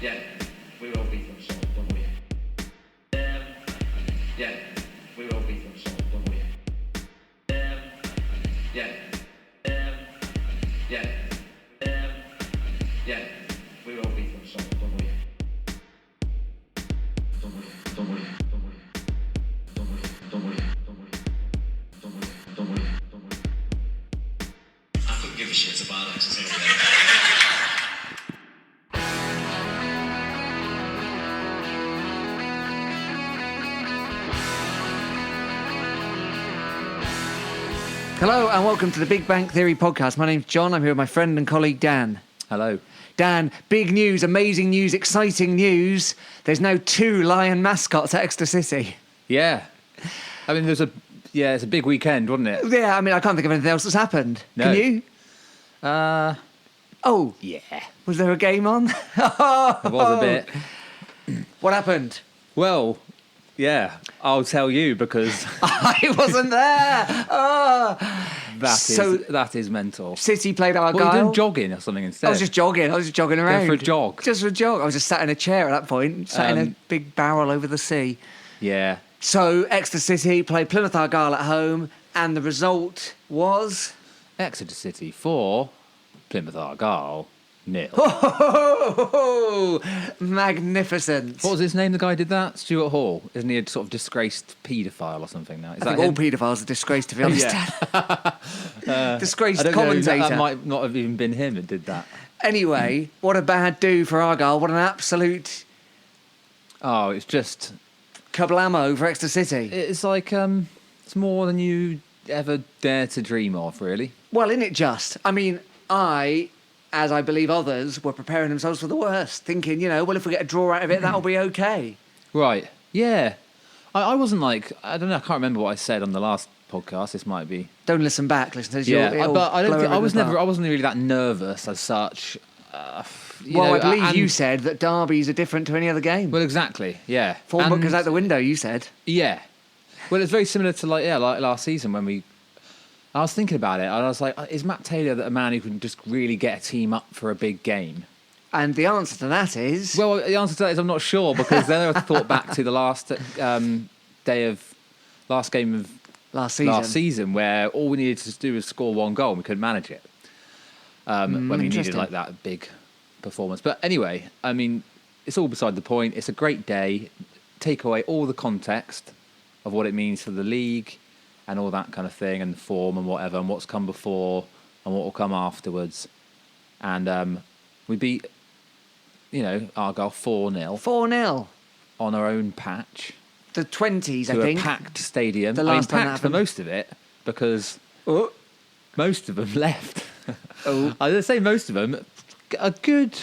Yeah, we will beat them, so don't worry. Yeah, we will beat them, so don't worry. Yeah, yeah, yeah, we will beat them, so don't worry. Don't worry, don't worry, don't worry. Don't worry, don't worry, don't worry. Don't worry, don't worry, don't worry. I couldn't give a shit about that, just anyway. Hello and welcome to the Big Bang Theory podcast. My name's John. I'm here with my friend and colleague Dan. Hello. Dan, big news, amazing news, exciting news. There's now 2 lion mascots at Exeter City. Yeah. I mean, it's a big weekend, wasn't it? Yeah, I mean, I can't think of anything else that's happened. No. Can you? Oh. Yeah. Was there a game on? It was a bit. What happened? Well, yeah, I'll tell you because I wasn't there. Oh. that is mental. City played Argyle. What, you doing jogging or something instead? I was just jogging around. Going for a jog? Just for a jog. I was just sat in a chair at that point, sat in a big barrel over the sea. Yeah. So Exeter City played Plymouth Argyle at home, and the result was Exeter City 4, Plymouth Argyle 0. Magnificent. What was his name, the guy who did that? Stuart Hall. Isn't he a sort of disgraced paedophile or something now? I think all paedophiles are disgraced, to be honest. Disgraced I don't commentator. know, that might not have even been him that did that. Anyway, what a bad do for Argyle. What an absolute Oh, it's just... kablamo for Exeter City. It's like, it's more than you ever dare to dream of, really. Well, isn't it just? I mean, as I believe others, were preparing themselves for the worst, thinking, well, if we get a draw out of it, that'll be okay. Right, yeah. I wasn't like, I don't know, I can't remember what I said on the last podcast. This might be... Don't listen back, listeners. Yeah, but I wasn't really that nervous as such. I believe you said that derbies are different to any other game. Well, exactly, yeah. Form goes out the window, you said. Yeah. Well, it's very similar to like last season when I was thinking about it, and I was like, is Matt Taylor a man who can just really get a team up for a big game? And the answer to that is... Well, the answer to that is I'm not sure, because then I thought back to the last game of last season, where all we needed to do was score 1 goal and we couldn't manage it. When we needed like that big performance. But anyway, I mean, it's all beside the point. It's a great day. Take away all the context of what it means for the league and all that kind of thing, and the form and whatever, and what's come before and what will come afterwards. And we beat, Argyle 4-0. 4-0. On our own patch. The 20s, I think. To a packed stadium. Packed for most of it, because most of them left. Oh. I would say most of them, a good,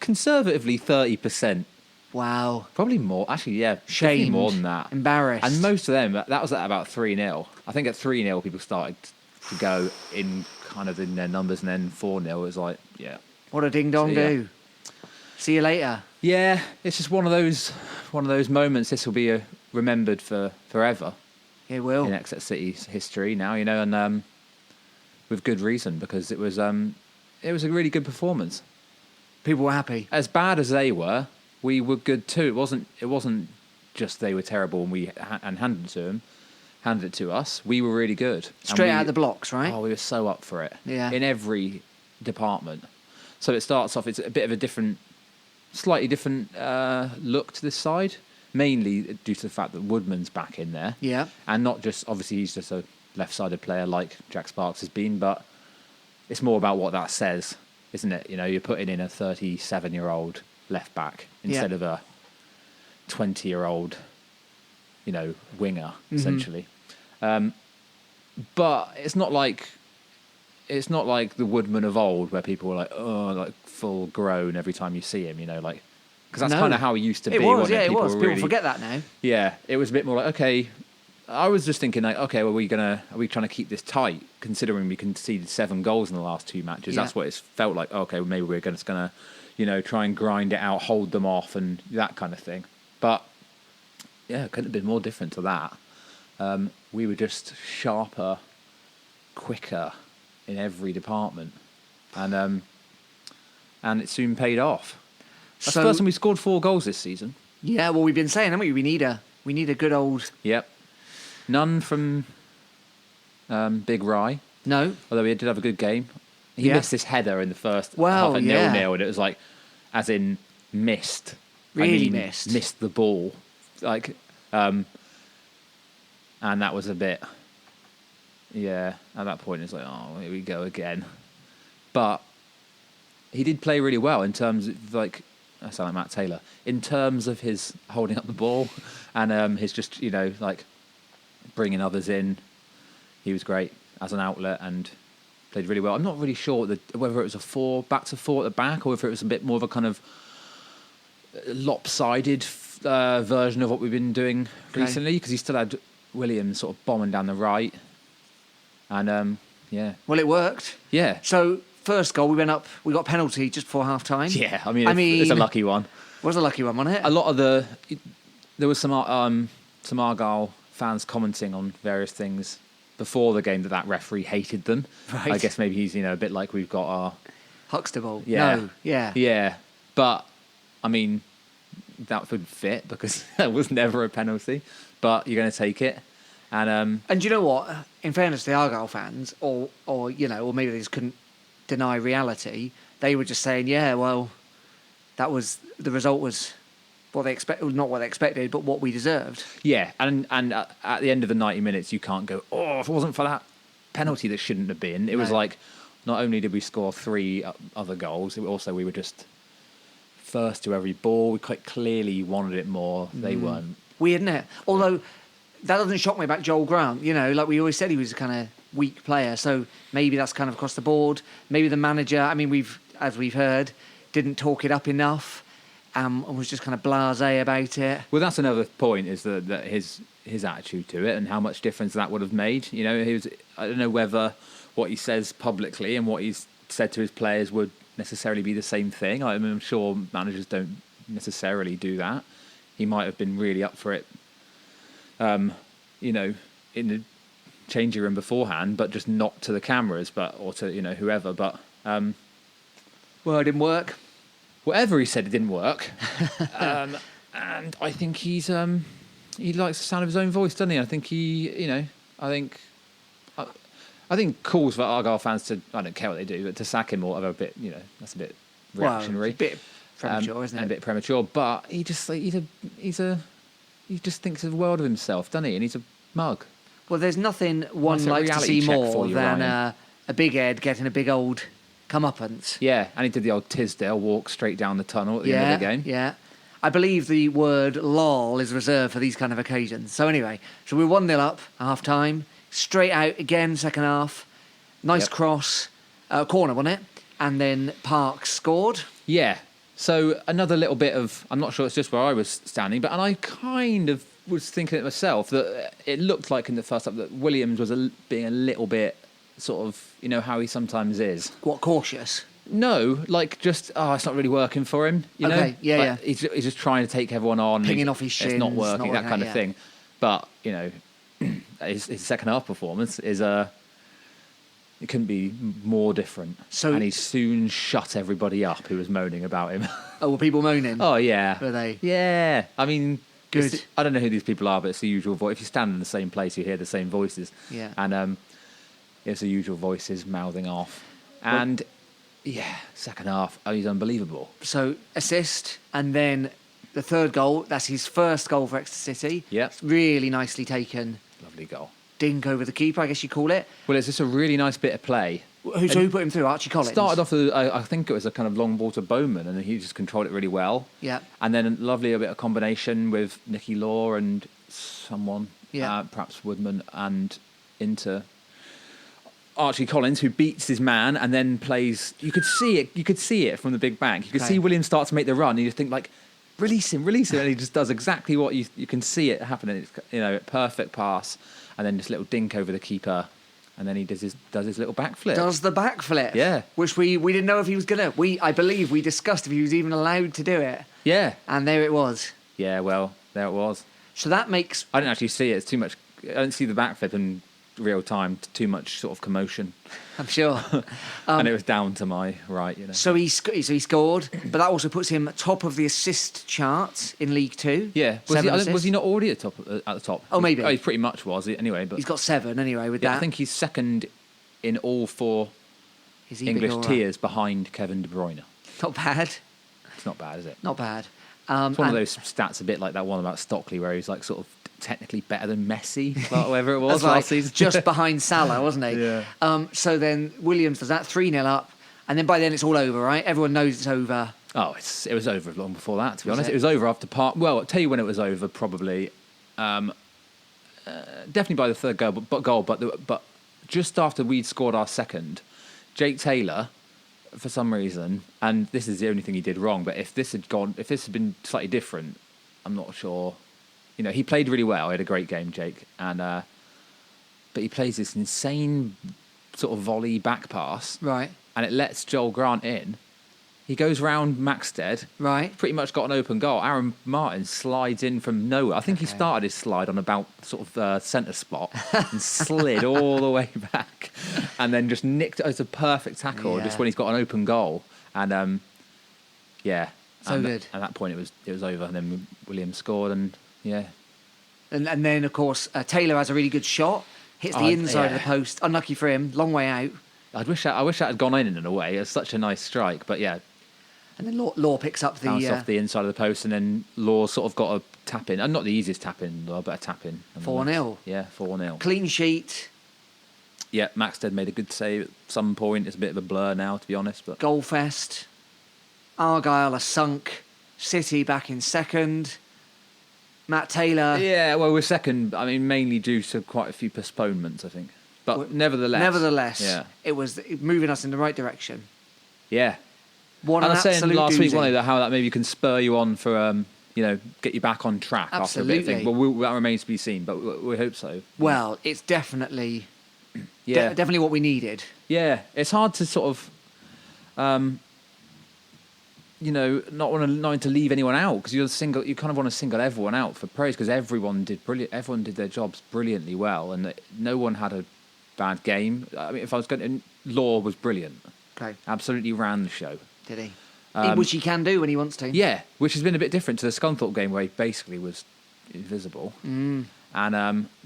conservatively 30%. Wow. Probably more. Actually, yeah. Shamed. More than that. Embarrassed. And most of them, that was at about 3-0. I think at 3-0 people started to go in kind of in their numbers, and then 4-0 it was like, yeah. What a ding-dong do. See you later. Yeah, it's just one of those moments. This will be remembered for forever. It will. In Exeter City's history now, and with good reason, because it was a really good performance. People were happy. As bad as they were, we were good too. It wasn't just they were terrible and we handed it to us. We were really good. Straight out of the blocks, right? Oh, we were so up for it. Yeah. In every department. So it starts off. It's a bit of a slightly different look to this side, mainly due to the fact that Woodman's back in there. Yeah. And not just, obviously, he's just a left-sided player like Jack Sparks has been, but it's more about what that says, isn't it? You're putting in a 37-year-old left back instead of a 20-year-old, winger, essentially. But it's not like the Woodman of old, where people were like, oh, like full grown every time you see him, because that's kind of how he used to be. It was, wasn't it? It was. People really forget that now. Yeah, it was a bit more like, okay. I was just thinking, like, okay, well, are we trying to keep this tight, considering we conceded 7 goals in the last 2 matches? Yeah. That's what it felt like. Okay, well, maybe we're just gonna, try and grind it out, hold them off, and that kind of thing. But yeah, it couldn't have been more different to that. We were just sharper, quicker in every department, and and it soon paid off. That's So- the first time we scored 4 goals this season. Yeah, well, we've been saying, haven't we? We need a good old... Yep. None from Big Rye, No. although he did have a good game. He Yeah. missed this header in the first Well, half at yeah. 0-0, and it was like, as in missed. Really missed. Missed the ball. Like, and that was a bit, yeah, at that point it's like, oh, here we go again. But he did play really well in terms of, like, I sound like Matt Taylor, in terms of his holding up the ball and his just, like, bringing others in. He was great as an outlet and played really well. I'm not really sure whether it was a back to 4 at the back, or if it was a bit more of a kind of lopsided version of what we've been doing recently, because he still had Williams sort of bombing down the right. And, yeah. Well, it worked. Yeah. So, first goal, we got a penalty just before half-time. Yeah, I mean, it's a lucky one. Was a lucky one, wasn't it? A lot of there was some Argyle fans commenting on various things before the game that referee hated them. Right. I guess maybe he's a bit like we've got our Huxtable. Yeah. No, yeah. Yeah, but I mean that would fit because that was never a penalty. But you're going to take it, and And you know what? In fairness to the Argyle fans, or maybe they just couldn't deny reality, they were just saying, yeah, well, the result was what they not what they expected, but what we deserved. yeah, and at the end of the 90 minutes, you can't go, oh, if it wasn't for that penalty that shouldn't have been. It was No. like, not only did we score 3 other goals, also we were just first to every ball. We quite clearly wanted it more. They weren't. Weird, isn't it? Although that doesn't shock me about Joel Grant. Like we always said, he was a kind of weak player. So maybe that's kind of across the board. Maybe the manager, I mean, as we've heard, didn't talk it up enough and was just kind of blasé about it. Well, that's another point, is that his attitude to it and how much difference that would have made. He was, I don't know whether what he says publicly and what he's said to his players would necessarily be the same thing. I mean, I'm sure managers don't necessarily do that. He might have been really up for it, in the changing room beforehand, but just not to the cameras, or to whoever. But Well, it didn't work. whatever he said, it didn't work. And I think he likes the sound of his own voice, doesn't he? I think I think calls for Argyle fans to, I don't care what they do, but to sack him or whatever, a bit, that's a bit reactionary. Well, it's a bit premature, isn't it? And a bit premature, but he just he just thinks the world of himself, doesn't he? And he's a mug. Well, there's nothing one Nice likes to reality see check more for you, than Ryan. a big head getting a big old comeuppance. Yeah, and he did the old Tisdale walk straight down the tunnel at the end of the game. Yeah. I believe the word lol is reserved for these kind of occasions. So anyway, so we're 1-0 up at half-time. Straight out again, second half. Nice Yep. cross. Corner, wasn't it? And then Parks scored. Yeah. So another little bit of, I'm not sure it's just where I was standing, and I kind of was thinking it myself that it looked like in the first half that Williams was being a little bit sort of, how he sometimes is. What, cautious? No, like just, it's not really working for him, Okay, yeah, Like, yeah. He's just trying to take everyone on. Pinging He's- off his It's not shins, working, not that working kind out, of thing. But, his second half performance is it couldn't be more different. So- and he soon shut everybody up who was moaning about him. Oh, were people moaning? Oh, yeah. Were they? Yeah. I mean, Good. I don't know who these people are, but it's the usual voice. If you stand in the same place, you hear the same voices. Yeah. And it's the usual voices mouthing off. And, second half, he's unbelievable. So assist, and then the third goal. That's his first goal for Exeter City. Yeah. It's really nicely taken. Lovely goal. Dink over the keeper, I guess you call it. Well, it's just a really nice bit of play. Who put him through? Archie Collins. Started off, I think it was a kind of long ball to Bowman, and he just controlled it really well. Yeah. And then a bit of combination with Nicky Law and someone, Yeah. perhaps Woodman, and into Archie Collins, who beats his man and then plays. You could see it from the big back. You could Okay. see Williams start to make the run, and you think like, release him, and he just does exactly what you can see it happening. It's, perfect pass, and then just a little dink over the keeper. And then he does his little backflip. Does the backflip. Yeah. Which we didn't know if he was going to. I believe we discussed if he was even allowed to do it. Yeah. And there it was. Yeah, well, there it was. So that makes... I didn't actually see it. It's too much. I didn't see the backflip, and real time. Too much sort of commotion, I'm sure. and it was down to my right. So he scored, but that also puts him top of the assist chart in League Two. Yeah, was he not already at the top? Oh, maybe. He pretty much was anyway. But he's got 7 anyway with that. I think he's second in all 4 English tiers behind Kevin De Bruyne. Not bad. It's not bad, is it? Not bad. It's one of those stats, a bit like that one about Stockley, where he's like sort of technically better than Messi, like whatever it was last season. Just behind Salah, wasn't he? Yeah. So then Williams does that 3-0 up, and then by then it's all over, right? Everyone knows it's over. Oh, it was over long before that. To be honest, it was over after part. Well, I'll tell you when it was over. Probably, definitely by the third goal. But just after we'd scored our second, Jake Taylor, for some reason, and this is the only thing he did wrong. But if this had been slightly different, I'm not sure. He played really well. He had a great game, Jake, and but he plays this insane sort of volley back pass, right? And it lets Joel Grant in. He goes round Maxted, right? Pretty much got an open goal. Aaron Martin slides in from nowhere. I think he started his slide on about sort of centre spot and slid all the way back, and then just nicked it as a perfect tackle just when he's got an open goal. And so good. At that point, it was over, and then Williams scored, and and then of course Taylor has a really good shot, hits the inside of the post. Unlucky for him, long way out. I wish that had gone in a way. It's such a nice strike, but yeah. And then Law picks up bounced off the inside of the post, and then Law sort of got a tap in. And not the easiest tap in, but a tap in. 4-0. Yeah, 4-0. Clean sheet. Yeah, Maxted made a good save at some point. It's a bit of a blur now, to be honest. But Goal fest. Argyle are sunk. City back in second. Matt Taylor. Yeah, well, we're second. I mean, mainly due to quite a few postponements, I think. But nevertheless, it was moving us in the right direction. Yeah. What and an I was saying last week, doozy. how that maybe can spur you on for, get you back on track after a bit of thing. Well, that remains to be seen, but we hope so. Well, it's definitely, definitely what we needed. Yeah, it's hard to sort of, not wanting to leave anyone out, because you kind of want to single everyone out for praise, because everyone did their jobs brilliantly well, and no one had a bad game. I mean, if I was going to, Law was brilliant. Okay. Absolutely ran the show. Did he? Which he can do when he wants to. Yeah, which has been a bit different to the Scunthorpe game, where he basically was invisible. And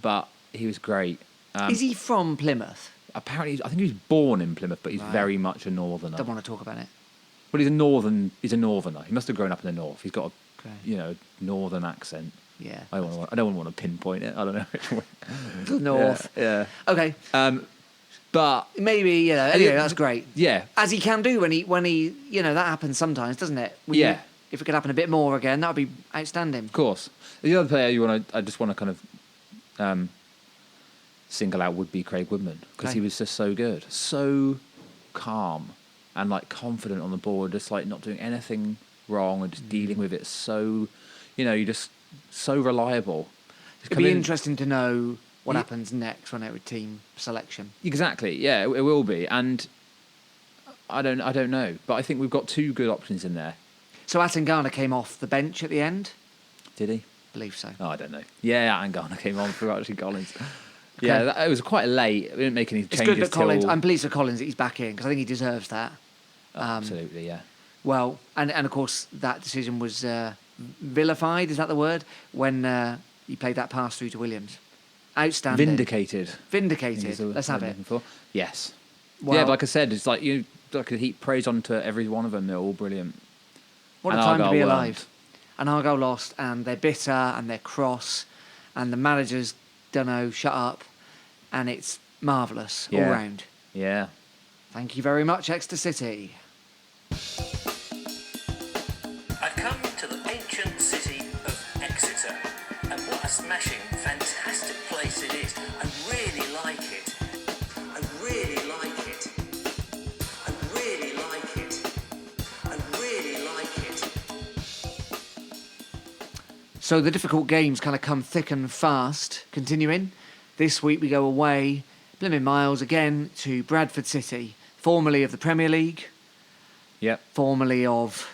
but he was great. Is he from Plymouth? Apparently, I think he was born in Plymouth, but he's very much a northerner. Don't want to talk about it. Well, he's a northerner. He must have grown up in the north. He's got a northern accent. Yeah. I don't want to pinpoint it. I don't know which way. The north. Yeah. Okay. But maybe anyway, that's great. Yeah. As he can do when he that happens sometimes, doesn't it? If it could happen a bit more again, that would be outstanding. Of course. The other player I just want to kind of single out would be Craig Woodman, because he was just so good, so calm and like confident on the board, just like not doing anything wrong and just dealing with it. So, you're just so reliable. It'd be interesting to know what happens next when it with team selection. Exactly. Yeah, it will be, and I don't know, but I think we've got 2 good options in there. So Atangana came off the bench at the end. Did he? I believe so. Oh, I don't know. Yeah, Atangana came on for Archie Collins. Okay. Yeah, it was quite late. We didn't make any changes. It's good that Collins. I'm pleased for Collins that he's back in, because I think he deserves that. Absolutely, yeah. Well, and of course that decision was vilified. Is that the word? When he played that pass through to Williams. Outstanding. Vindicated. Let's have it. Yes. Well, yeah, like I said, it's like I could heap praise onto every one of them. They're all brilliant. What a time to be alive. And Argyle lost, and they're bitter, and they're cross, and the manager's shut up, and it's marvellous all round. Yeah. Thank you very much, Exeter City. I've come to the ancient city of Exeter, and what a smashing, fantastic place it is. I really like it. I really like it. I really like it. I really like it. So the difficult games kind of come thick and fast. Continuing, this week we go away, blimmin' miles again, to Bradford City, formerly of the Premier League. Yep. Formerly of...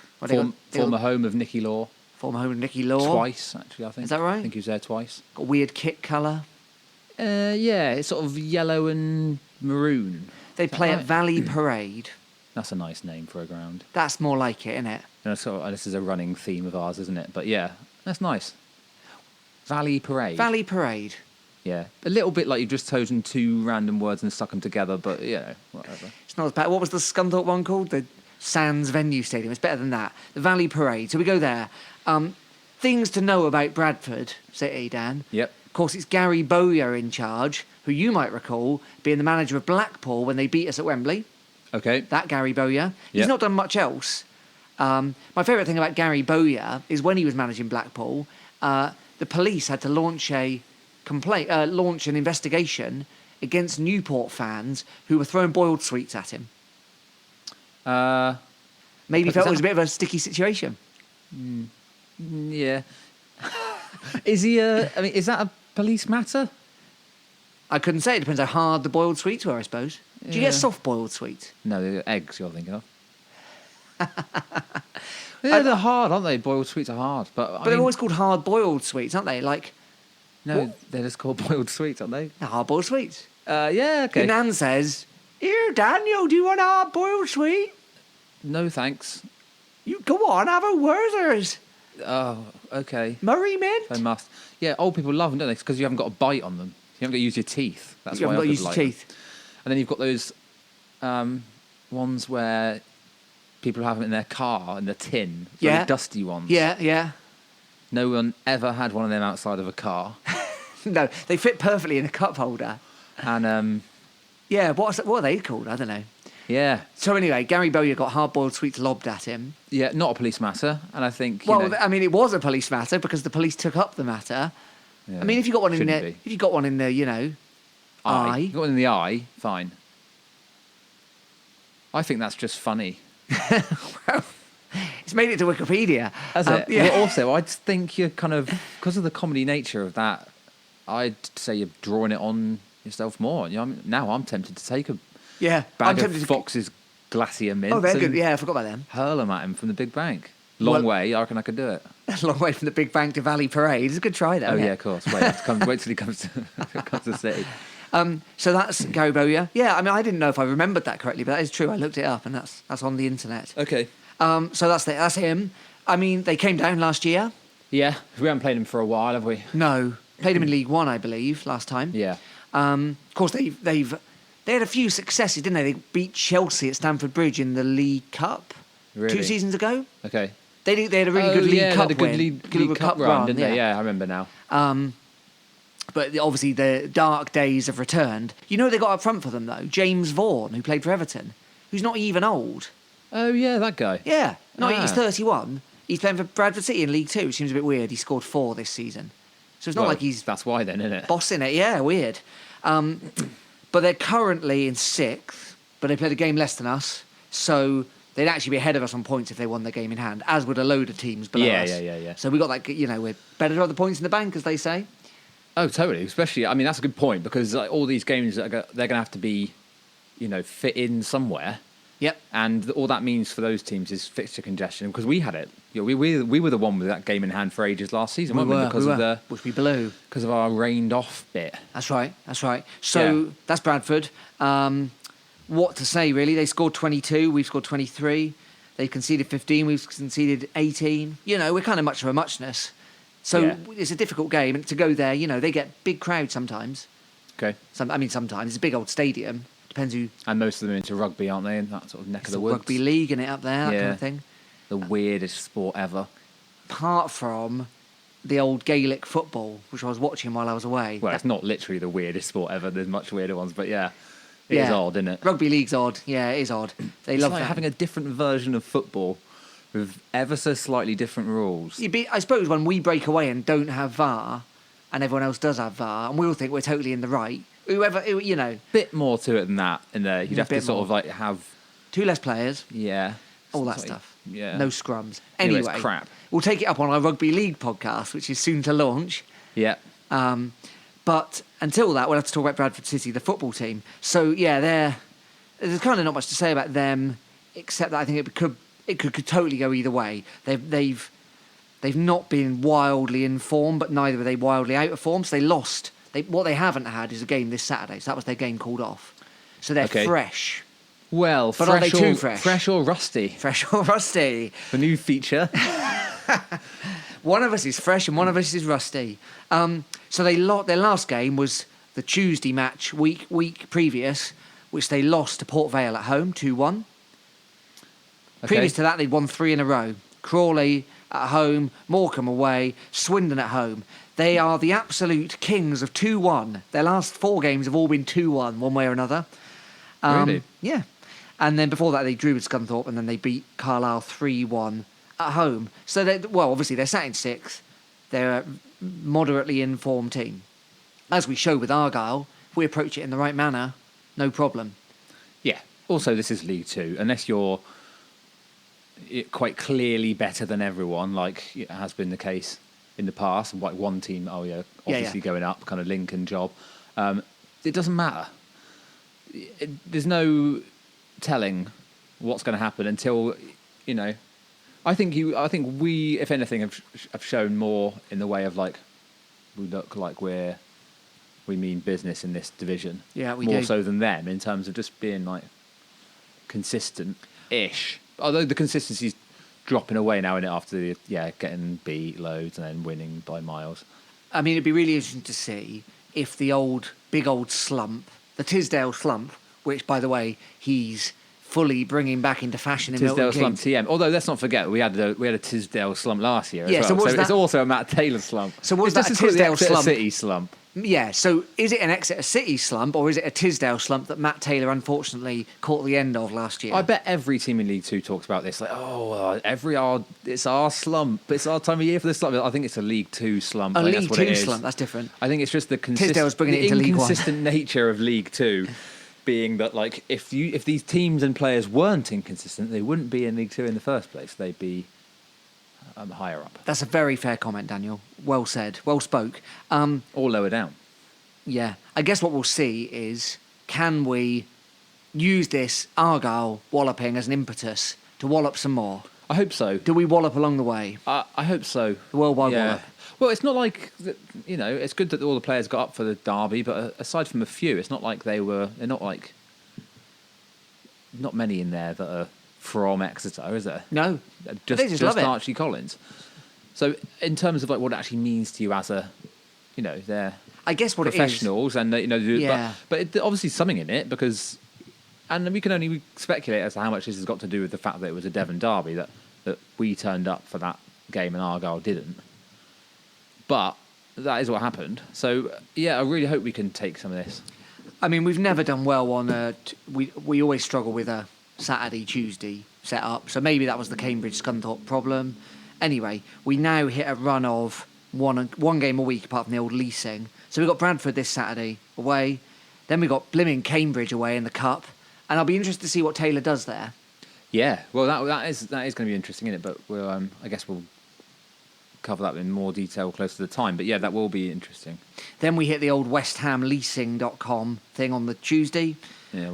Former home of Nicky Law. Former home of Nicky Law. Twice, actually, I think. Is that right? I think he was there twice. Got a weird kit colour. Yeah, it's sort of yellow and maroon. They play right? at Valley Parade. That's a nice name for a ground. That's more like it, isn't it? This is a running theme of ours, isn't it? But yeah, that's nice. Valley Parade. Valley Parade. Yeah, a little bit like you've just chosen two random words and stuck them together, but yeah, whatever. It's not as bad. What was the Scunthorpe one called? The Sands Venue Stadium. It's better than that. The Valley Parade. So we go there. Things to know about Bradford City, Dan. Yep. Of course, it's Gary Bowyer in charge, who you might recall being the manager of Blackpool when they beat us at Wembley. Okay. That Gary Bowyer. He's Yep. not done much else. My favourite thing about Gary Bowyer is when he was managing Blackpool, the police had to launch launch an investigation against Newport fans who were throwing boiled sweets at him. Maybe felt it was a bit of a sticky situation. Yeah. Is he is that a police matter? I couldn't say. It depends how hard the boiled sweets were, I suppose. Do you Yeah. get soft boiled sweets? No, they're eggs you're thinking of. Yeah, they're hard, aren't they? Boiled sweets are hard. But They're always called hard boiled sweets, aren't they? Like No, they're just called boiled sweets, aren't they? hard boiled sweets. Yeah, okay. Your nan says, "Here, Daniel, do you want a hard boiled sweet? No, thanks. You go on, have a Werther's. Oh, okay. Murray mint. I must. Yeah, old people love them, don't they? Because you haven't got a bite on them. You haven't got to use your teeth. That's You why haven't got to old use people your like them. teeth. And then you've got those ones where people have them in their car in the tin. Yeah. The dusty ones. Yeah, yeah. No one ever had one of them outside of a car. No, they fit perfectly in a cup holder. And Yeah, what are they called? I don't know. yeah, So anyway, Gary Bowyer got hard boiled sweets lobbed at him. yeah, not a police matter. And I think Well, I mean, it was a police matter because the police took up the matter. yeah, I mean, if you got one in shouldn't there, be. if you got one in the, eye. You got one in the eye, fine. I think that's just funny. It's made it to Wikipedia. Has it? Yeah. Well, also, I think you're kind of, because of the comedy nature of that, I'd say you're drawing it on yourself more. You know, now I'm tempted to take a Yeah, bag tempted of to- Fox's Glacier mints Oh, they're good. and Yeah, I forgot about them. hurl them at him from the big bank. Long Well- way, I reckon I could do it. A long way from the Big Bank to Valley Parade. It's a good try, though. Oh, isn't yeah, it? of course. Wait till he comes to, comes to the city. So that's Gary Bowyer. Yeah, I mean, I didn't know if I remembered that correctly, but that is true. I looked it up, and that's on the internet. Okay. So that's him. I mean, they came down last year. Yeah, we haven't played him for a while, have we? No, played him in League One, I believe, last time. Yeah. Of course, they had a few successes, didn't they? They beat Chelsea at Stamford Bridge in the League Cup Really? 2 seasons ago. Okay. They had a really good League yeah, Cup they had a good win. League Cup run, didn't they? Yeah, I remember now. But obviously the dark days have returned. You know they got up front for them though. James Vaughan, who played for Everton, who's not even old. Oh, yeah, that guy. Yeah, no, he's Ah. 31. He's playing for Bradford City in League Two, which seems a bit weird. He scored 4 this season, so it's not Well, like he's That's why then, isn't it? bossing it. Yeah, weird. But they're currently in 6th, but they played a game less than us, so they'd actually be ahead of us on points if they won their game in hand, as would a load of teams below us. Yeah. So we got like, we're better to have the points in the bank, as they say. Oh, totally. Especially, I mean, that's a good point because like, all these games, they're going to have to be, fit in somewhere. Yep. And all that means for those teams is fixture congestion because we had it. We were the one with that game in hand for ages last season, weren't we? Because of which we blew. because of our rained off bit. That's right. So Yeah. that's Bradford. What to say, really? They scored 22. We've scored 23. They conceded 15. We've conceded 18. We're kind of much of a muchness. So Yeah. it's a difficult game. And to go there, they get big crowds sometimes. Okay. Sometimes. It's a big old stadium. Depends who. And most of them into rugby, aren't they? In that sort of neck of It's the a woods. rugby league in it up there, that Yeah. kind of thing. The weirdest sport ever. Apart from the old Gaelic football, which I was watching while I was away. Well, it's not literally the weirdest sport ever. There's much weirder ones, but yeah. It is Yeah. odd, isn't it? Rugby league's odd. Yeah, it is odd. They It's love like that. having a different version of football with ever so slightly different rules. I suppose when we break away and don't have VAR, and everyone else does have VAR, and we all think we're totally in the right. Bit more to it than that in there. You'd A have to bit sort more. of like have, 2 less players, yeah. all that It's like- stuff. Yeah. No scrums. Anyway, Anyway, it's crap. we'll take it up on our rugby league podcast, which is soon to launch. Yeah. But until that, we'll have to talk about Bradford City, the football team. So yeah, there's kind of not much to say about them, except that I think it could totally go either way. They've not been wildly in form, but neither were they wildly out of form. So they lost What they haven't had is a game this Saturday, so that was their game called off. So they're Okay. fresh. Well, But are they too fresh? Fresh or rusty? Fresh or rusty? The new feature. One of us is fresh and one of us is rusty. So their last game was the Tuesday match week previous, which they lost to Port Vale at home 2-1. Previous to that, they'd won 3 in a row. Crawley at home, Morecambe away, Swindon at home. They are the absolute kings of 2-1. Their last 4 games have all been 2-1, one way or another. Really? Yeah. And then before that, they drew with Scunthorpe, and then they beat Carlisle 3-1 at home. So, obviously, they're sat in 6th. They're a moderately informed team. As we show with Argyle, if we approach it in the right manner, no problem. Yeah. Also, this is League Two. Unless you're quite clearly better than everyone, like it has been the case in the past, and like one team, obviously going up, kind of Lincoln job. It doesn't matter. There's no telling what's going to happen until, I think we, if anything, have shown more in the way of like we look like we mean business in this division. Yeah, we more do. so than them in terms of just being like consistent-ish. Although the consistency's dropping away now, isn't it, after getting beat loads and then winning by miles. I mean, it'd be really interesting to see if the big old slump, the Tisdale slump, which, by the way, he's fully bringing back into fashion in Tisdale Milton slump Keynes. TM. Although let's not forget we had a Tisdale slump last year as Yeah, so well. what's So it's that? also a Matt Taylor slump. So was It's that just a called the Tisdale Exeter slump? City slump? Yeah, so is it an Exeter City slump or is it a Tisdale slump that Matt Taylor unfortunately caught the end of last year? I bet every team in League Two talks about this. Like, it's our slump. It's our time of year for this slump. I think it's a League Two slump. A I think League that's what it Two is. slump, that's different. I think it's just the Tisdale's bringing it into League One. inconsistent nature of League Two, being that like if these teams and players weren't inconsistent, they wouldn't be in League Two in the first place. They'd be higher up That's a very fair comment, Daniel. Well said. Well spoke. or lower down. Yeah, I guess what we'll see is, can we use this Argyle walloping as an impetus to wallop some more? I hope so. Do we wallop along the way? I hope so. The worldwide wallop? Well, it's not like it's good that all the players got up for the derby, but aside from a few, it's not like they're not many in there that are from Exeter, is there? No. Just love it. Archie Collins. So in terms of like what it actually means to you as a, they're I guess what professionals and Yeah. but obviously something in it because, and we can only speculate as to how much this has got to do with the fact that it was a Devon derby that we turned up for that game and Argyle didn't. But that is what happened. So I really hope we can take some of this. I mean, we've never done well on we always struggle with a Saturday, Tuesday set up. So maybe that was the Cambridge Scunthorpe problem. Anyway, we now hit a run of one game a week apart from the old leasing. So we've got Bradford this Saturday away. Then we've got Blimmin Cambridge away in the Cup. And I'll be interested to see what Taylor does there. Yeah, well, that is going to be interesting, isn't it? But we'll, I guess we'll cover that in more detail closer to the time. But yeah, that will be interesting. Then we hit the old westhamleasing.com thing on the Tuesday. Yeah,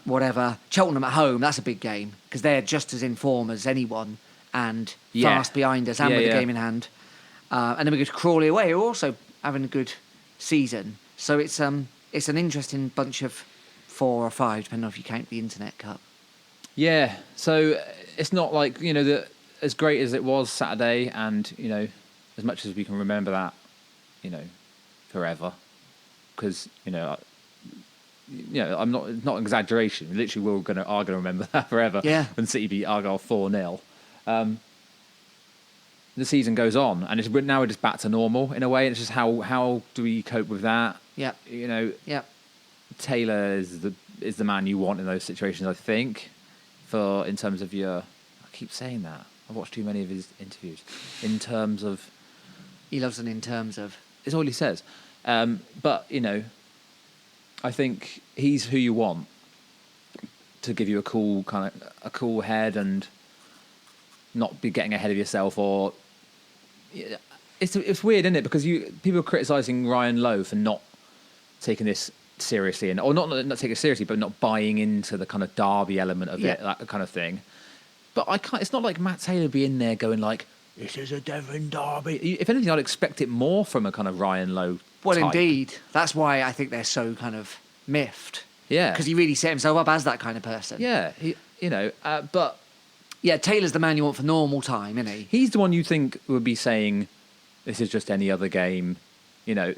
Whatever. Cheltenham at home, that's a big game because they're just as in form as anyone and fast behind us and with the game in hand. And then we go to Crawley away, who are also having a good season. So it's an interesting bunch of 4 or 5, depending on if you count the Internet Cup. Yeah, so it's not like, as great as it was Saturday and, as much as we can remember that, forever. Because, I'm not an exaggeration. Literally, are going to remember that forever. Yeah. When City beat Argyle 4-0. The season goes on, and now we're just back to normal in a way. It's just how do we cope with that? Yeah. Yeah. Taylor is the man you want in those situations, I think. In terms of I keep saying that. I've watched too many of his interviews. In terms of, He loves an in terms of. it's all he says. But I think he's who you want to give you a cool head and not be getting ahead of yourself. Or it's weird, isn't it? Because people are criticising Ryan Lowe for not taking this seriously, or not taking it seriously, but not buying into the kind of derby element of it, that kind of thing. But I can't. It's not like Matt Taylor be in there going like, "This is a Devon derby." If anything, I'd expect it more from a kind of Ryan Lowe Well, type. indeed. That's why I think they're so kind of miffed. Yeah. Because he really set himself up as that kind of person. Yeah, but Yeah, Taylor's the man you want for normal time, isn't he? he's the one you think would be saying, "This is just any other game," Yeah.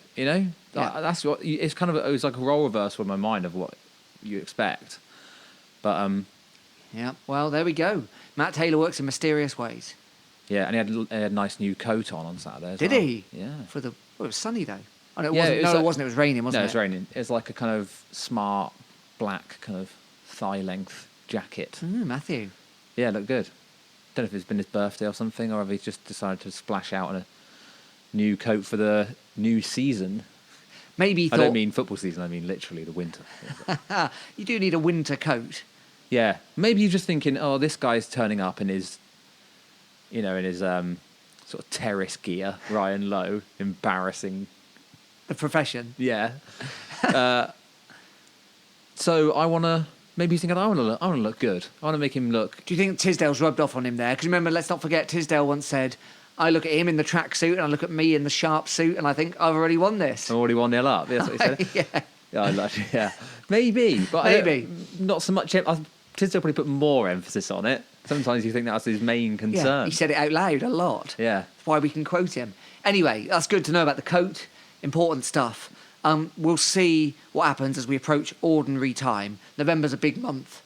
That's what it's kind of. It was like a role reversal in my mind of what you expect. But Yeah, well, there we go. Matt Taylor works in mysterious ways. yeah, and he had a nice new coat on Saturday. As Did well. he? Yeah. It was sunny though. Oh, no, it Yeah, wasn't. it was No, like- it wasn't. It was raining, wasn't No, it? it was raining. It's like a kind of smart black kind of thigh length jacket. Matthew. Yeah, it looked good. Don't know if it's been his birthday or something, or if he's just decided to splash out on a new coat for the new season. Maybe he I thought don't mean football season. I mean literally the winter. you do need a winter coat. Yeah, maybe you're just thinking, oh, this guy's turning up in his, sort of terrace gear, Ryan Lowe, embarrassing. The profession. Yeah. So maybe he's thinking, I want to look good. I want to make him look. Do you think Tisdale's rubbed off on him there? Because remember, let's not forget, Tisdale once said, I look at him in the tracksuit and I look at me in the sharp suit and I think, I've already won this. I'm already 1-0 up. That's what he said. Yeah. Yeah, maybe, but Maybe. not so much. Tisdale probably put more emphasis on it. Sometimes you think that's his main Yeah, concern. he said it out loud a lot. Yeah. That's why we can quote him. Anyway, that's good to know about the coat. Important stuff. We'll see what happens as we approach ordinary time. November's a big month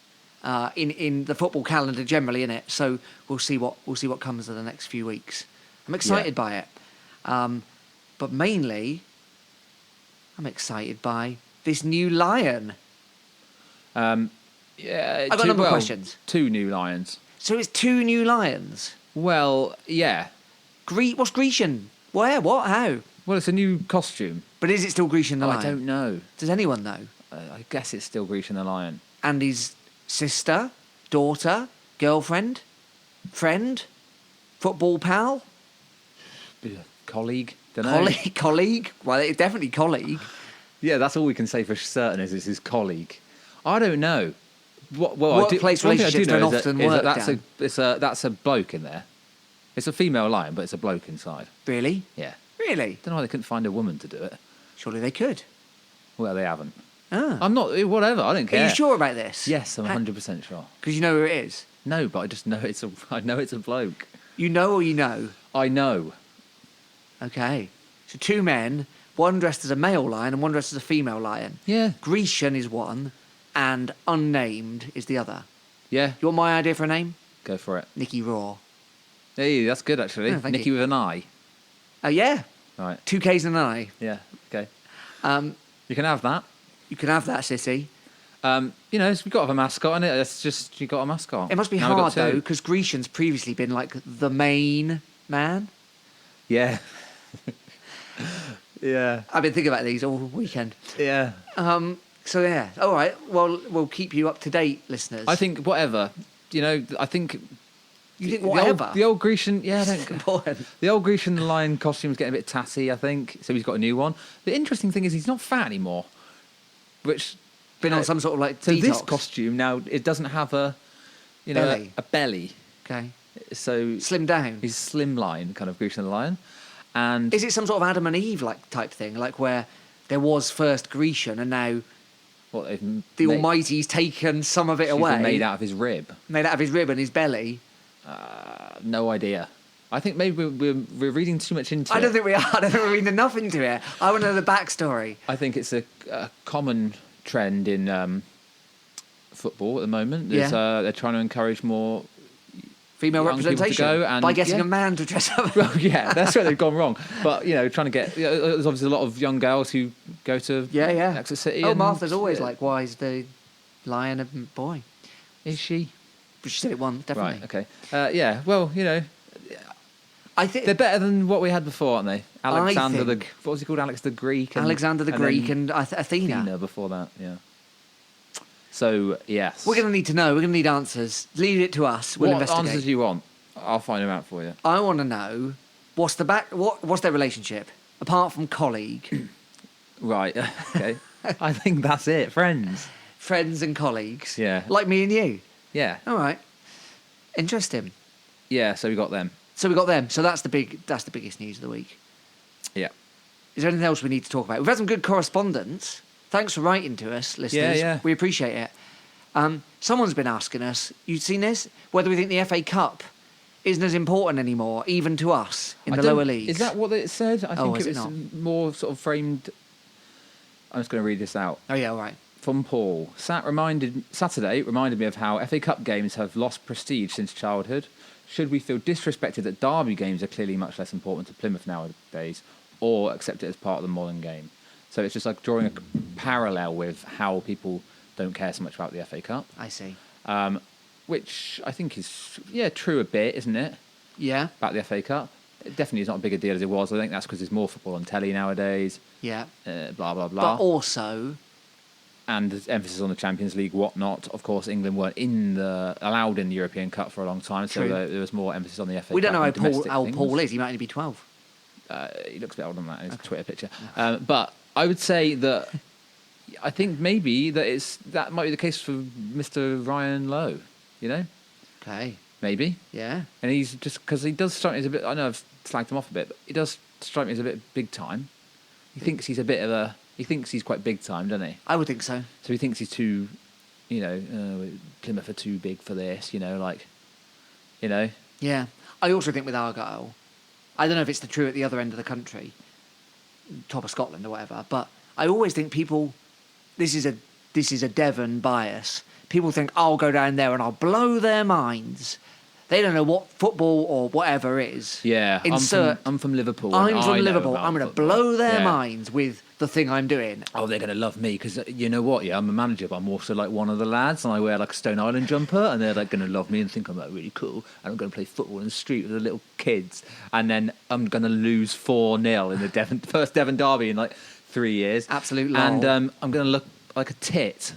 in the football calendar generally, isn't it? So we'll see what comes in the next few weeks. I'm excited by it, but mainly I'm excited by this new lion. Yeah, I've got a number of questions. 2 new lions. So it's 2 new lions. Well, yeah. What's Grecian? Where? What? How? Well, it's a new costume. But is it still Grecian the lion? I don't know. Does anyone know? I guess it's still Grecian the lion. And his sister, daughter, girlfriend, friend, football pal, Colleague? Don't know. colleague. Well, it's definitely colleague. Yeah, that's all we can say for certain is it's his colleague. I don't know. Workplace relationships don't often work, Dan. That's a bloke in there. It's a female lion, but it's a bloke inside. Really? Yeah. Really? Don't know why they couldn't find a woman to do it. Surely they could. Well, they haven't. Ah. I'm not. Whatever. I don't care. Are you sure about this? Yes, I'm 100% sure. Because you know who it is. No, but I just know I know it's a bloke. You know or you know? I know. Okay. So 2 men, one dressed as a male lion and one dressed as a female lion. Yeah. Grecian is one and unnamed is the other. Yeah. You want my idea for a name? Go for it. Nicky Raw. Hey, that's good actually. Oh, thank Nicky you. with an I. Yeah. Right. 2 Ks and an I. Yeah. Okay. Um, You can have that. you can have that, City. We've got to have a mascot, and it's just you got a mascot. It must be Now we've got hard, though, 2. because Grecian's previously been like the main man. Yeah. Yeah. I've been thinking about these all weekend. Yeah. So, yeah. All right. Well, we'll keep you up to date, listeners. I think whatever. I think. You think the whatever? The old Grecian. Yeah. I don't, Important. the old Grecian lion costume's getting a bit tatty, I think. So he's got a new one. The interesting thing is he's not fat anymore, which. Been on some sort of like So detox. this costume now it doesn't have a Belly. a belly. Okay. So Slim down. he's slimline kind of Grecian lion, and Is it some sort of Adam and Eve like type thing, like where there was first Grecian and now what they've the made, Almighty's taken some of it she's away, been made out of his rib? made out of his rib and his belly? No idea. I think maybe we're reading too much into I don't it. think we are. I don't think we're reading enough into it. I want to know the backstory. I think it's a common trend in football at the moment. There's, Yeah. they're trying to encourage more. Female young people to representation go and- by getting yeah. a man to dress up. Well, yeah, that's where they've gone wrong. But trying to get. There's obviously a lot of young girls who go to Yeah. Exeter City. Oh, and, Martha's always yeah. like, why is the lion a boy? Is she? But she said it once, definitely. Right. Okay. Yeah. Well, I think they're better than what we had before, aren't they? Alexander think- what was he called? Alex the Greek. And, Alexander the and Greek then and Athena. Athena before that. Yeah. So yes. We're going to need to know. We're going to need answers. Leave it to us. We'll what investigate. answers do you want? I'll find them out for you. I want to know what's their relationship apart from colleague, Right. Okay. I think that's it. Friends. friends and colleagues. Yeah. Like me and you. Yeah. All right. Interesting. Yeah. So we got them. So we got them. So that's the biggest news of the week. Yeah. is there anything else we need to talk about? We've had some good correspondence. Thanks for writing to us, listeners. Yeah. We appreciate it. Someone's been asking us, you've seen this, whether we think the FA Cup isn't as important anymore, even to us in the lower leagues. Is that what it said? I think is it it was not? more sort of framed. I'm just going to read this out. Oh, yeah, all right. From Paul. Saturday reminded me of how FA Cup games have lost prestige since childhood. Should we feel disrespected that derby games are clearly much less important to Plymouth nowadays, or accept it as part of the modern game? So it's just like drawing a parallel with how people don't care so much about the FA Cup. I see. Which I think is, true a bit, isn't it? Yeah. About the FA Cup. It definitely is not a bigger deal as it was. I think that's because there's more football on telly nowadays. Yeah. Blah, blah, blah. But also... And there's emphasis on the Champions League, whatnot. Of course, England weren't allowed in the European Cup for a long time, so there was more emphasis on the FA Cup. We don't know how Paul is. He might only be 12. He looks a bit older than that in his Twitter picture. But I would say that I think maybe that might be the case for Mr. Ryan Lowe, you know? Okay. Maybe. Yeah. And he's just, because he does strike me as a bit, I know I've slagged him off a bit, but he does strike me as a bit big time. He thinks he's quite big time, doesn't he? I would think so. So he thinks he's too, Plymouth are too big for this, Yeah. I also think with Argyle, I don't know if it's true at the other end of the country, top of Scotland or whatever, but I always think people, this is a Devon bias. People think I'll go down there and I'll blow their minds. They don't know what football or whatever is. Yeah, I'm from Liverpool. I'm from Liverpool. I'm going to blow their minds with the thing I'm doing. Oh, they're going to love me because you know what? Yeah, I'm a manager, but I'm also like one of the lads, and I wear like a Stone Island jumper, and they're like going to love me and think I'm like really cool. And I'm going to play football in the street with the little kids, and then I'm going to lose 4-0 in the first Devon derby in like 3 years. Absolute lol. And I'm going to look like a tit.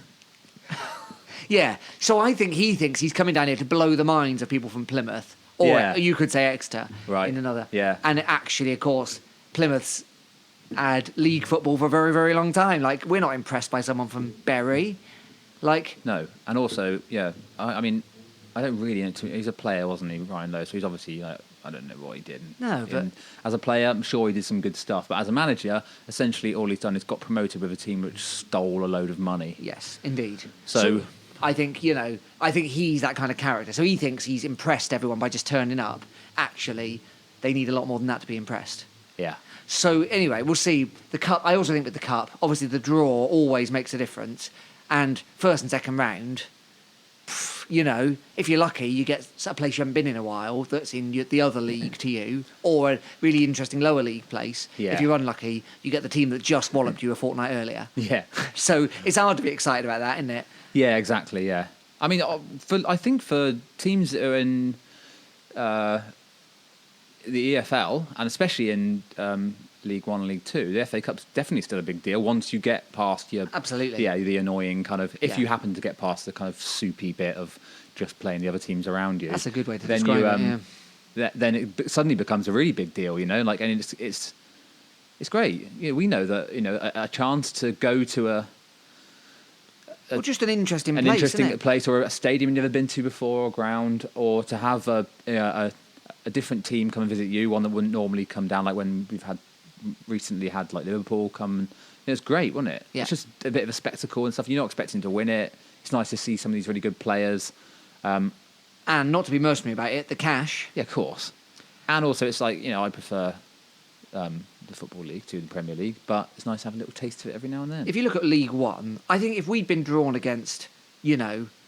Yeah, so I think he thinks he's coming down here to blow the minds of people from Plymouth, or you could say Exeter, right? In another. Yeah. And actually, of course, Plymouth's had league football for a very, very long time. Like, we're not impressed by someone from Bury. Like... No, and also, I mean, I don't really know. He's a player, wasn't he, Ryan Lowe? So he's obviously, I don't know what he did. No, but... as a player, I'm sure he did some good stuff. But as a manager, essentially all he's done is got promoted with a team which stole a load of money. Yes, indeed. So I think, I think he's that kind of character. So he thinks he's impressed everyone by just turning up. Actually, they need a lot more than that to be impressed. Yeah. So anyway, we'll see. The Cup, I also think with the Cup, obviously the draw always makes a difference. And first and second round, if you're lucky, you get a place you haven't been in a while that's in the other league to you, or a really interesting lower league place. Yeah. If you're unlucky, you get the team that just walloped you a fortnight earlier. Yeah. So it's hard to be excited about that, isn't it? Yeah, exactly, yeah. I mean, I think for teams that are in the EFL, and especially in League One and League Two, the FA Cup's definitely still a big deal once you get past your... Absolutely. Yeah, the annoying kind of... If you happen to get past the kind of soupy bit of just playing the other teams around you... That's a good way to describe it, Then it suddenly becomes a really big deal, and it's great. We know that, a chance to go to well, just an interesting place, or a stadium you've never been to before, or ground, or to have a different team come and visit you, one that wouldn't normally come down, like when we've recently had like Liverpool come. It's great, wasn't it? Yeah. It's just a bit of a spectacle and stuff. You're not expecting to win it. It's nice to see some of these really good players. And not to be mercenary about it, the cash. Yeah, of course. And also, it's like, I prefer the Football League to the Premier League, but it's nice to have a little taste of it every now and then. If you look at League One, I think if we'd been drawn against,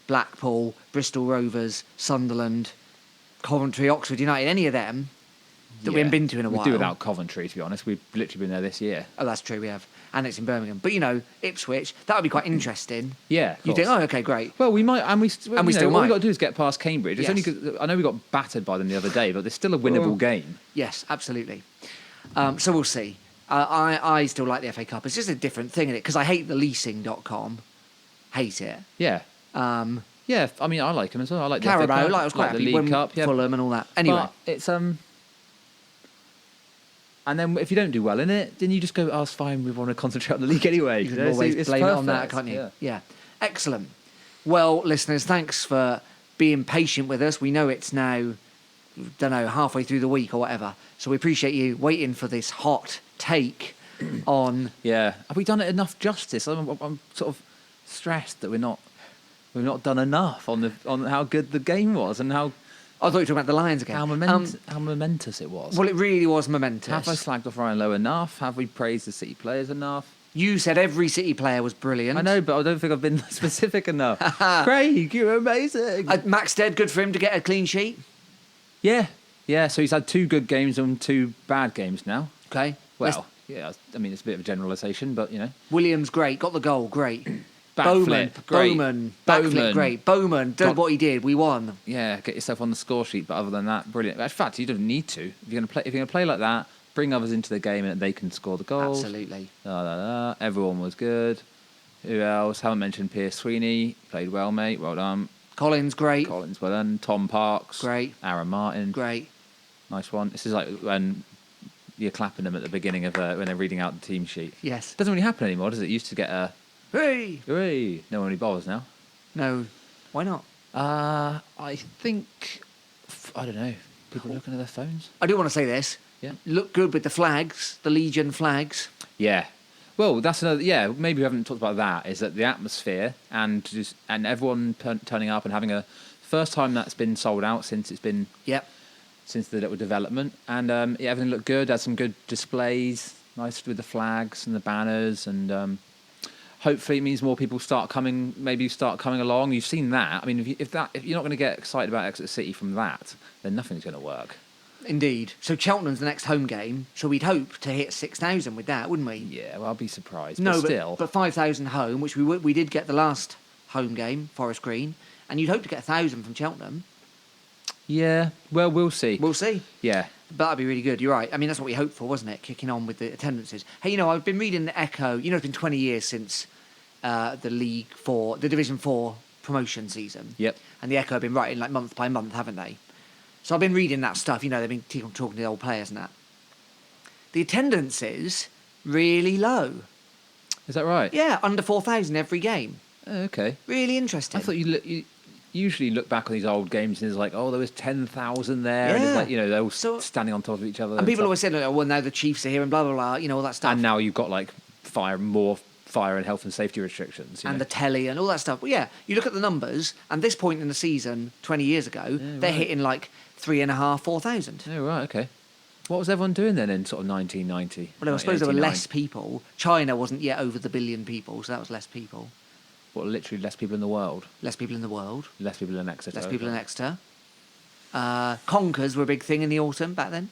Blackpool, Bristol Rovers, Sunderland, Coventry, Oxford United, any of them that we haven't been to in a while. We do without Coventry, to be honest. We've literally been there this year. Oh, that's true, we have. And it's in Birmingham. But, Ipswich, that would be quite interesting. Yeah, you think, oh, okay, great. Well, we might, and we still might. All we've got to do is get past Cambridge. It's Yes. only 'cause I know we got battered by them the other day, but there's still a winnable game. Yes, absolutely. So we'll see. I still like the FA Cup. It's just a different thing in it, because I hate the leasing.com. Hate it. Yeah. Yeah, I mean, I like them as well. I like Carabao, the FA Cup, I was quite happy the League when Cup, Fulham and all that. Anyway. But it's and then if you don't do well in it, then you just go, oh, it's fine, we want to concentrate on the league anyway. You can always blame it on that, can't you? Yeah. Excellent. Well, listeners, thanks for being patient with us. We know it's now, halfway through the week or whatever. So we appreciate you waiting for this hot take on. Yeah, have we done it enough justice? I'm sort of stressed that we've not done enough on how good the game was and how. I thought you were talking about the Lions again. How momentous it was. Well, it really was momentous. Have I slagged off Ryan Lowe enough? Have we praised the City players enough? You said every City player was brilliant. I know, but I don't think I've been specific enough. Craig, you're amazing. Max Stead, good for him to get a clean sheet. Yeah. So he's had 2 good games and 2 bad games now. Okay. Well, yeah, I mean, it's a bit of a generalisation, but, Williams, great. Got the goal, great. Backflip, great. Bowman, backflip, great. Bowman, did what he did. We won. Yeah, get yourself on the score sheet, but other than that, brilliant. In fact, you don't need to. If you're going to play like that, bring others into the game and they can score the goals. Absolutely. Everyone was good. Who else? Haven't mentioned Pierce Sweeney. Played well, mate. Well done. Collins, great. Collins, well done. Tom Parks. Great. Aaron Martin. Great. Nice one. This is like when you're clapping them at the beginning of when they're reading out the team sheet. Yes. Doesn't really happen anymore, does it? It used to get a... Hey! Hooray! No one really bothers now. No. Why not? I think... I don't know. People looking at their phones? I do want to say this. Yeah. Look good with the flags, the Legion flags. Yeah. Well, that's another... Yeah, maybe we haven't talked about that, is that the atmosphere and everyone turning up and having a... First time that's been sold out since it's been... Yep. Since the little development. And everything looked good. Had some good displays. Nice with the flags and the banners. And hopefully it means more people start coming along. You've seen that. I mean, if you're not going to get excited about Exeter City from that, then nothing's going to work. Indeed. So Cheltenham's the next home game. So we'd hope to hit 6,000 with that, wouldn't we? Yeah, well, I'll be surprised. No, but still. But 5,000 home, which we did get the last home game, Forest Green. And you'd hope to get 1,000 from Cheltenham. Yeah, well, we'll see. We'll see. Yeah. But that'd be really good. You're right. I mean, that's what we hoped for, wasn't it? Kicking on with the attendances. Hey, I've been reading the Echo. It's been 20 years since the Division 4 promotion season. Yep. And the Echo have been writing like month by month, haven't they? So I've been reading that stuff. They've been talking to the old players and that. The attendance is really low. Is that right? Yeah, under 4,000 every game. Oh, okay. Really interesting. I thought you usually look back on these old games and it's like, there was 10,000 there. And it's like, they're all standing on top of each other. And people always say, well, now the Chiefs are here and blah, blah, blah, all that stuff. And now you've got like more fire and health and safety restrictions. And the telly and all that stuff. Well, yeah, you look at the numbers, and this point in the season, 20 years ago, they're hitting like 3,500, 4,000. Oh, right, okay. What was everyone doing then in sort of 1990? Well, I suppose there were less people. China wasn't yet over the billion people, so that was less people. What, literally less people in the world? Less people in the world. Less people in Exeter. Less people in Exeter. Conkers were a big thing in the autumn back then.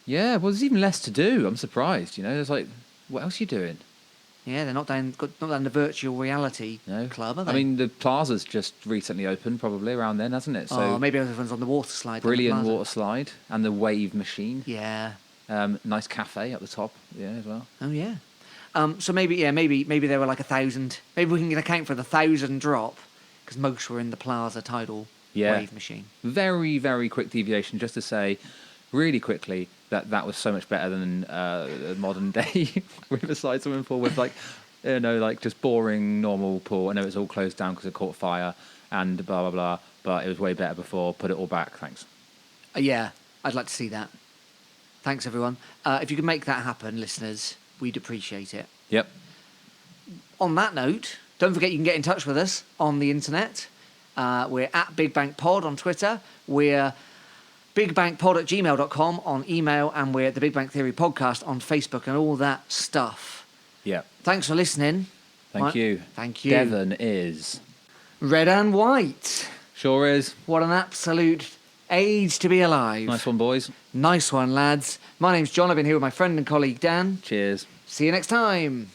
Yeah, well, there's even less to do. I'm surprised, There's like, what else are you doing? Yeah, they're not down the virtual reality club, are they? I mean, the Plaza's just recently opened, probably around then, hasn't it? So maybe everyone's on the water slide. Brilliant water slide and the wave machine. Yeah. Nice cafe at the top, as well. Oh yeah. So maybe there were like 1,000. Maybe we can account for the 1,000 drop because most were in the Plaza tidal wave machine. Very, very quick deviation, just to say, really quickly, that was so much better than the modern day Riverside swimming pool with like just boring normal pool. I know it's all closed down because it caught fire and blah blah blah, but it was way better before. Put it all back, thanks. Yeah, I'd like to see that. Thanks everyone. If you can make that happen, listeners, we'd appreciate it. Yep. On that note, don't forget you can get in touch with us on the internet. We're at Big Bank Pod on Twitter. We're bigbankpod@gmail.com on email, and we're at the Big Bang Theory Podcast on Facebook and all that stuff. Yeah. Thanks for listening. Thank you. Thank you. Devon is red and white. Sure is. What an absolute age to be alive. Nice one, boys. Nice one, lads. My name's John. I've been here with my friend and colleague Dan. Cheers. See you next time.